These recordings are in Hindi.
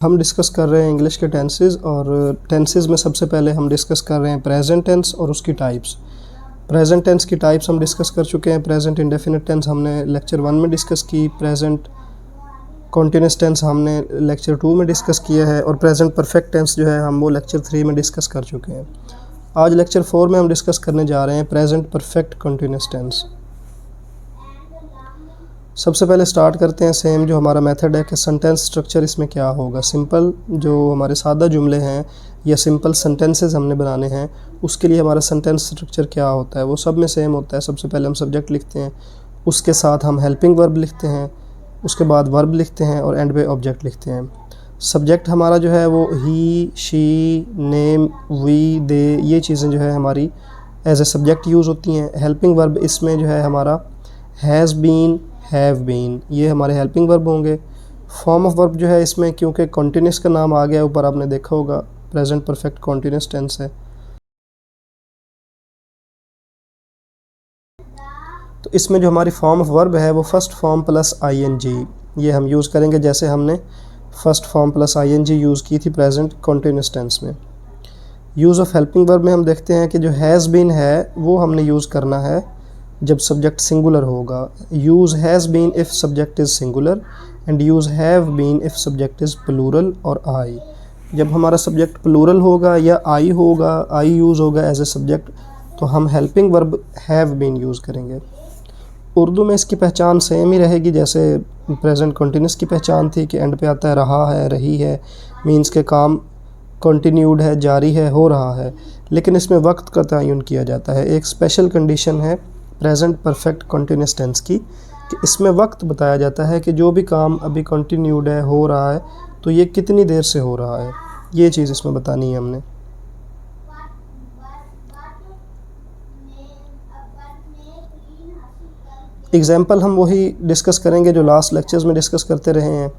हम डिस्कस कर रहे हैं इंग्लिश के टेंसेस और टेंसेस में सबसे पहले हम डिस्कस कर रहे हैं प्रेजेंट टेंस और उसकी टाइप्स। प्रेजेंट टेंस की टाइप्स हम डिस्कस कर चुके हैं। प्रेजेंट इंडेफिनिट टेंस हमने लेक्चर 1 में डिस्कस की, प्रेजेंट कॉन्टिन्यूस टेंस हमने लेक्चर 2 में डिस्कस किया है और प्रेजेंट परफेक्ट टेंस जो है हम वो लेक्चर 3 में डिस्कस कर चुके हैं। आज लेक्चर 4 में हम डिस्कस करने जा रहे हैं प्रेजेंट परफेक्ट कॉन्टिन्यूस टेंस। सबसे पहले स्टार्ट करते हैं सेम जो हमारा मेथड है कि सेंटेंस स्ट्रक्चर इसमें क्या होगा। सिंपल जो हमारे सादा जुमले हैं या सिंपल सेंटेंसेस हमने बनाने हैं उसके लिए हमारा सेंटेंस स्ट्रक्चर क्या होता है, वो सब में सेम होता है। सबसे पहले हम सब्जेक्ट लिखते हैं, उसके साथ हम हेल्पिंग वर्ब लिखते हैं, उसके बाद वर्ब लिखते हैं और एंड पे ऑब्जेक्ट लिखते हैं। सब्जेक्ट हमारा जो है वो ही, शी, नेम, वी, दे, ये चीज़ें जो है हमारी एज ए सब्जेक्ट यूज़ होती हैं। हेल्पिंग वर्ब इसमें जो है हमारा हैज़ बीन, हैव बीन, ये हमारे हेल्पिंग वर्ब होंगे। फॉर्म ऑफ वर्ब जो है इसमें क्योंकि कॉन्टिन्यूस का नाम आ गया ऊपर, आपने देखा होगा प्रेजेंट परफेक्ट कॉन्टिन्यूस टेंस है, तो इसमें जो हमारी फॉर्म ऑफ वर्ब है वो फर्स्ट फॉर्म प्लस आईएनजी ये हम यूज़ करेंगे, जैसे हमने first form plus ING use की थी प्रेजेंट कॉन्टिन्यूस टेंस में। यूज़ ऑफ हेल्पिंग वर्ब में हम देखते हैं कि जो हैज़ बीन है वो हमने यूज़ करना है जब सब्जेक्ट सिंगुलर होगा। Use has been if subject is singular and use have been if subject is plural और आई। जब हमारा सब्जेक्ट प्लूरल होगा या आई होगा, आई यूज़ होगा एज ए सब्जेक्ट, तो हम helping verb have been use करेंगे। उर्दू में इसकी पहचान सेम ही रहेगी जैसे प्रेजेंट कंटिन्यूस की पहचान थी कि एंड पे आता है रहा है, रही है, मीन्स के काम कंटिन्यूड है, जारी है, हो रहा है, लेकिन इसमें वक्त का तयन किया जाता है। एक स्पेशल कंडीशन है प्रेजेंट परफेक्ट कंटिन्यूस टेंस की कि इसमें वक्त बताया जाता है कि जो भी काम अभी कंटिन्यूड है, हो रहा है, तो ये कितनी देर से हो रहा है, ये चीज़ इसमें बतानी है हमने। एग्ज़ाम्पल हम वही डिस्कस करेंगे जो लास्ट लेक्चर्स में डिस्कस करते रहे हैं।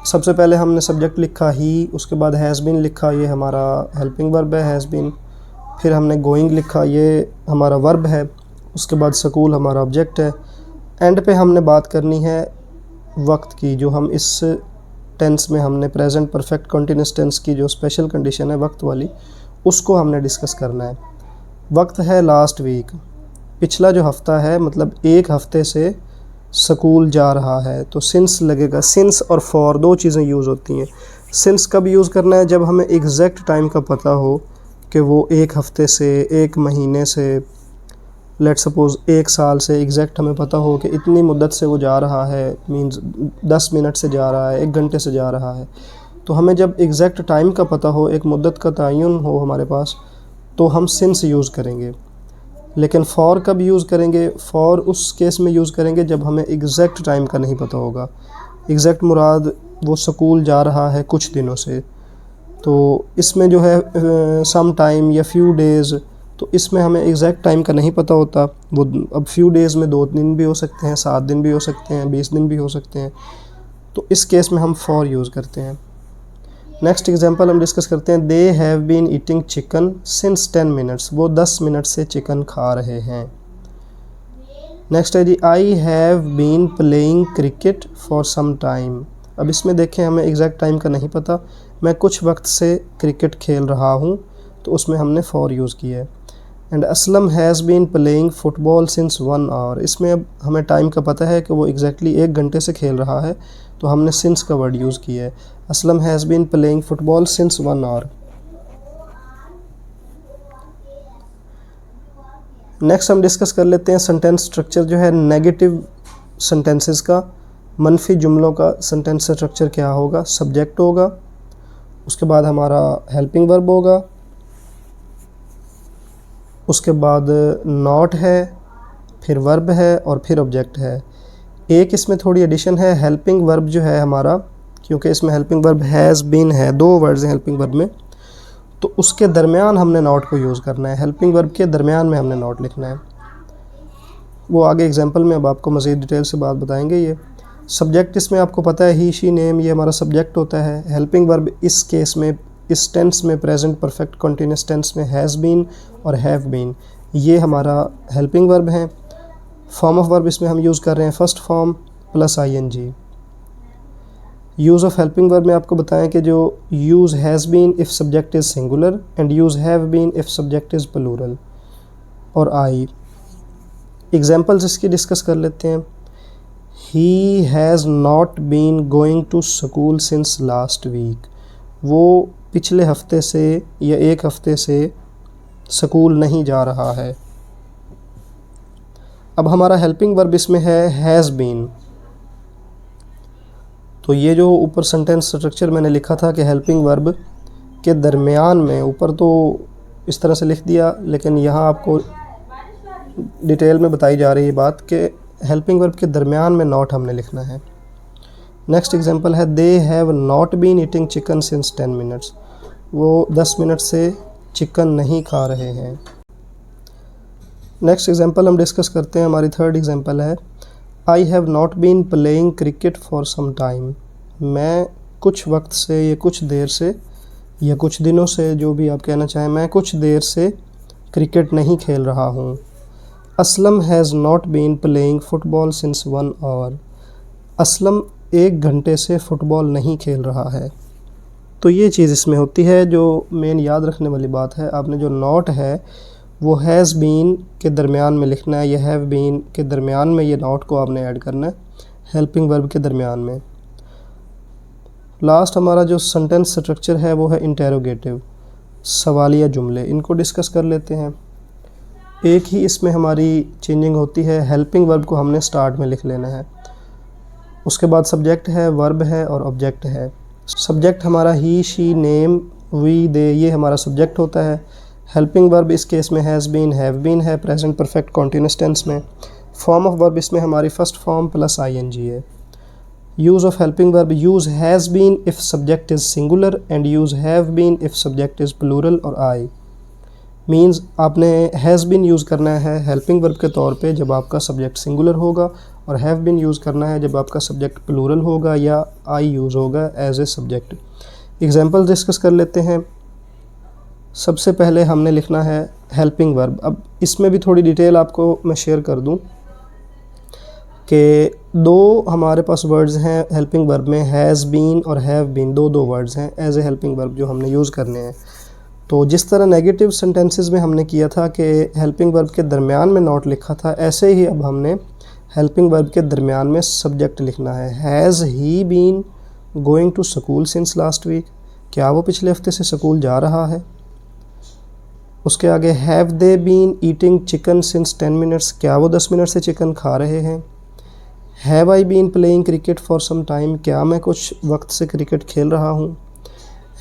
सबसे पहले हमने सब्जेक्ट लिखा ही, उसके बाद हैज़ बीन लिखा, ये हमारा हेल्पिंग वर्ब है हैज़ बीन। फिर हमने गोइंग लिखा, ये हमारा वर्ब है। उसके बाद स्कूल हमारा ऑब्जेक्ट है। एंड पे हमने बात करनी है वक्त की, जो हम इस टेंस में हमने प्रेजेंट परफेक्ट कंटिन्यूस टेंस की जो स्पेशल कंडीशन है वक्त वाली, उसको हमने डिस्कस करना है। वक्त है लास्ट वीक, पिछला जो हफ़्ता है, मतलब एक हफ़्ते से स्कूल जा रहा है, तो सिंस लगेगा। सिंस और फॉर दो चीज़ें यूज़ होती हैं। सिंस कब यूज़ करना है, जब हमें एग्जैक्ट टाइम का पता हो कि वो एक हफ़्ते से, एक महीने से, लेट सपोज़ एक साल से, एग्जैक्ट हमें पता हो कि इतनी मुद्दत से वो जा रहा है, मींस 10 मिनट से जा रहा है, 1 घंटे से जा रहा है, तो हमें जब एग्जैक्ट टाइम का पता हो, एक मुद्दत का तयन हो हमारे पास, तो हम सिंस यूज़ करेंगे। लेकिन फ़ॉर कब यूज़ करेंगे, फ़ॉर उस केस में यूज़ करेंगे जब हमें एग्जैक्ट टाइम का नहीं पता होगा। एग्जैक्ट मुराद वो स्कूल जा रहा है कुछ दिनों से, तो इसमें जो है सम टाइम या फ्यू डेज़, तो इसमें हमें एग्जैक्ट टाइम का नहीं पता होता। वो अब फ्यू डेज़ में 2 दिन भी हो सकते हैं, 7 दिन भी हो सकते हैं, 20 दिन भी हो सकते हैं, तो इस केस में हम फॉर यूज़ करते हैं। नेक्स्ट एग्जांपल हम डिस्कस करते हैं। They have been eating chicken since 10 minutes, वो 10 मिनट से चिकन खा रहे हैं। नेक्स्ट है जी, I have been playing cricket for some time. अब इसमें देखें हमें एग्जैक्ट टाइम का नहीं पता, मैं कुछ वक्त से क्रिकेट खेल रहा हूँ, तो उसमें हमने फॉर यूज़ किया है। And Aslam has been playing football since 1 hour, इसमें अब हमें टाइम का पता है कि वो एग्जैक्टली 1 घंटे से खेल रहा है, तो हमने सिंस का वर्ड यूज़ किया है। Aslam has been playing football since 1 hour. Next हम डिस्कस कर लेते हैं सेंटेंस स्ट्रक्चर जो है नेगेटिव सेंटेंसेस का, मनफी जुमलों का सेंटेंस स्ट्रक्चर क्या होगा। सब्जेक्ट होगा, उसके बाद हमारा हेल्पिंग वर्ब होगा, उसके बाद नॉट है, फिर वर्ब है और फिर ऑब्जेक्ट है। एक इसमें थोड़ी एडिशन है, हेल्पिंग वर्ब जो है हमारा, क्योंकि इसमें हेल्पिंग वर्ब हैज़ बीन है, 2 वर्ड्स हैं हेल्पिंग वर्ब में, तो उसके दरमियान हमने नॉट को यूज़ करना है। हेल्पिंग वर्ब के दरमियान में हमने नॉट लिखना है, वो आगे एग्जांपल में अब आपको मज़ीद डिटेल से बात बताएंगे। ये सब्जेक्ट इसमें आपको पता है ही, शी, नेम, ये हमारा सब्जेक्ट होता है। हेल्पिंग वर्ब इस केस में, इस टेंस में, प्रेजेंट परफेक्ट कंटिन्यूस टेंस में हैज़ बीन और हैव बीन, ये हमारा हेल्पिंग वर्ब हैं। फॉर्म ऑफ वर्ब इसमें हम यूज़ कर रहे हैं first form plus ING. Use of helping verb में आपको बताएं कि जो use has been if subject is singular and use have been if subject is plural और आई। एग्जांपल्स इसकी डिस्कस कर लेते हैं। He has not been going to school since last week. वो पिछले हफ्ते से या एक हफ्ते से स्कूल नहीं जा रहा है। अब हमारा हेल्पिंग वर्ब इसमें है हैज़ बीन। तो ये जो ऊपर सेंटेंस स्ट्रक्चर मैंने लिखा था कि हेल्पिंग वर्ब के दरमियान में, ऊपर तो इस तरह से लिख दिया, लेकिन यहाँ आपको डिटेल में बताई जा रही है बात कि हेल्पिंग वर्ब के दरमियान में नॉट हमने लिखना है। नेक्स्ट एग्जांपल है they have not been eating chicken since 10 minutes. वो 10 मिनट से चिकन नहीं खा रहे हैं। नेक्स्ट एग्जांपल हम डिस्कस करते हैं। हमारी थर्ड एग्जांपल है I have not been playing cricket for some time. मैं कुछ वक्त से या कुछ देर से या कुछ दिनों से, जो भी आप कहना चाहें, मैं कुछ देर से क्रिकेट नहीं खेल रहा हूँ। Aslam has not been playing football since 1 hour. असलम 1 घंटे से फ़ुटबॉल नहीं खेल रहा है। तो ये चीज़ इसमें होती है। जो मेन याद रखने वाली बात है, आपने जो नॉट है वो हैज़ बीन के दरमियान में लिखना है, या हैव बीन के दरमियान में ये नॉट को आपने ऐड करना है, हेल्पिंग वर्ब के दरमियान में। लास्ट हमारा जो सेंटेंस स्ट्रक्चर है वो है इंटेरोगेटिव, सवालिया जुमले। इनको डिस्कस कर लेते हैं। एक ही इसमें हमारी चेंजिंग होती है, हेल्पिंग वर्ब को हमने स्टार्ट में लिख लेना है। उसके बाद सब्जेक्ट है, वर्ब है और ऑब्जेक्ट है। सब्जेक्ट हमारा he, she, name, we, they, ये हमारा सब्जेक्ट होता है। हेल्पिंग वर्ब इस केस में हैज़ बीन, हैव बीन है प्रेजेंट परफेक्ट कॉन्टिन्यूअस टेंस में। फॉर्म ऑफ वर्ब इसमें हमारी फर्स्ट फॉर्म प्लस आईएनजी है। Use of helping verb use has been if subject is singular and use have been if subject is plural और आई। मीन्स आपने हैज़ बीन यूज़ करना है हेल्पिंग वर्ब के तौर पे जब आपका सब्जेक्ट सिंगुलर होगा, और हैव बीन यूज़ करना है जब आपका सब्जेक्ट प्लूरल होगा या आई यूज़ होगा as a subject. Example discuss कर लेते हैं। सबसे पहले हमने लिखना है हेल्पिंग वर्ब। अब इसमें भी थोड़ी डिटेल आपको मैं शेयर कर दूं कि दो हमारे पास वर्ड्स हैं हेल्पिंग वर्ब में, हैज़ बीन और हैव बीन, दो वर्ड्स हैं एज ए हेल्पिंग वर्ब जो हमने यूज़ करने हैं। तो जिस तरह नेगेटिव सेंटेंसेस में हमने किया था कि हेल्पिंग वर्ब के दरमियान में नॉट लिखा था, ऐसे ही अब हमने हेल्पिंग वर्ब के दरमियान में सब्जेक्ट लिखना है। Has he been going to school since last week. क्या वो पिछले हफ्ते से स्कूल जा रहा है। उसके आगे have they been eating chicken since 10 minutes. क्या वो 10 मिनट से चिकन खा रहे हैं। Have I been playing cricket for some time. क्या मैं कुछ वक्त से क्रिकेट खेल रहा हूँ।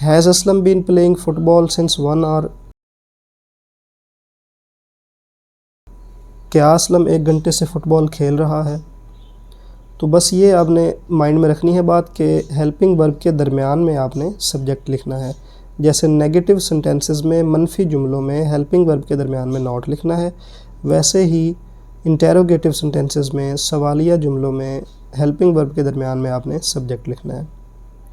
Has Aslam been playing football since 1 hour. क्या असलम 1 घंटे से फ़ुटबॉल खेल रहा है। तो बस ये आपने माइंड में रखनी है बात कि हेल्पिंग वर्ब के दरमियान में आपने सब्जेक्ट लिखना है। जैसे नेगेटिव सेंटेंसेस में, मनफी जुमलों में हेल्पिंग वर्ब के दरमियान में नॉट लिखना है, वैसे ही इंटेरोगेटिव सेंटेंसेस में, सवालिया जुमलों में हेल्पिंग वर्ब के दरमियान में आपने सब्जेक्ट लिखना है।